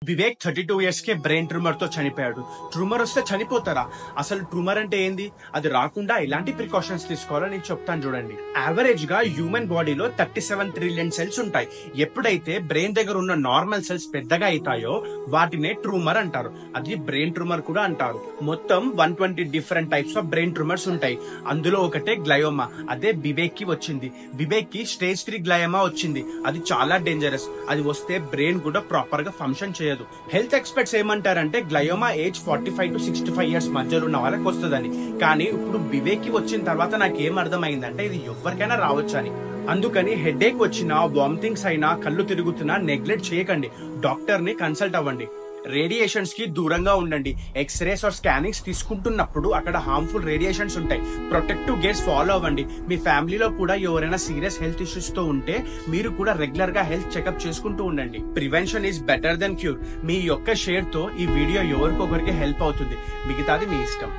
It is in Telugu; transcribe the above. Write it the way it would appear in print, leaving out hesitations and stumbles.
వివేక్ 32 ఇయర్స్ కే బ్రెయిన్ ట్యూమర్ తో చనిపోయాడు. ట్యూమర్ వస్తే చనిపోతారా? అసలు ట్యూమర్ అంటే ఏంది, అది రాకుండా ఎలాంటి ప్రికాషన్స్ తీసుకోవాలో నేను చెప్తాను చూడండి. యావరేజ్ గా హ్యూమన్ బాడీలో 37 ట్రిలియన్ సెల్స్ ఉంటాయి. ఎప్పుడైతే బ్రెయిన్ దగ్గర ఉన్న నార్మల్ సెల్స్ పెద్దగా అవుతాయో వాటినే ట్యూమర్ అంటారు. అది బ్రెయిన్ ట్యూమర్ కూడా అంటారు. మొత్తం 120 different types of brain tumours ఉంటాయి. అందులో ఒకటే గ్లయోమా. అదే వివేక్ కి వచ్చింది. వివేక్ కి స్టేజ్ 3 గ్లయోమా వచ్చింది. అది చాలా డేంజరస్. అది వస్తే బ్రెయిన్ కూడా ప్రాపర్ గా ఫంక్షన్ చేయదు. హెల్త్ ఎక్స్పర్ట్స్ ఏమంటారంటే గ్లయోమా ఏజ్ 45 to 65 ఇయర్స్ మధ్యలో ఉన్న వాళ్ళకి వస్తుందని. కానీ ఇప్పుడు వివేక్ కి వచ్చిన తర్వాత నాకు ఏం అర్థమైందంటే ఇది ఎవరికైనా రావచ్చని. అందుకని హెడేక్ వచ్చినా, వామిటింగ్స్ అయినా, కళ్ళు తిరుగుతున్నా నెగ్లెక్ట్ చేయకండి. డాక్టర్ ని కన్సల్ట్ అవ్వండి. రేడియేషన్స్ కి దూరంగా ఉండండి. ఎక్స్రేస్ ఆర్ స్కానింగ్స్ తీసుకుంటున్నప్పుడు అక్కడ హార్మ్ఫుల్ రేడియేషన్స్ ఉంటాయి. ప్రొటెక్టివ్ గేర్స్ ఫాలో అవ్వండి. మీ ఫ్యామిలీలో కూడా ఎవరైనా సీరియస్ హెల్త్ ఇష్యూస్ తో ఉంటే మీరు కూడా రెగ్యులర్ గా హెల్త్ చెకప్ చేసుకుంటూ ఉండండి. Prevention is better than cure. మీ యొక్క షేర్ తో ఈ వీడియో ఎవరికొకరికి హెల్ప్ అవుతుంది. మిగతాది మీ ఇష్టం.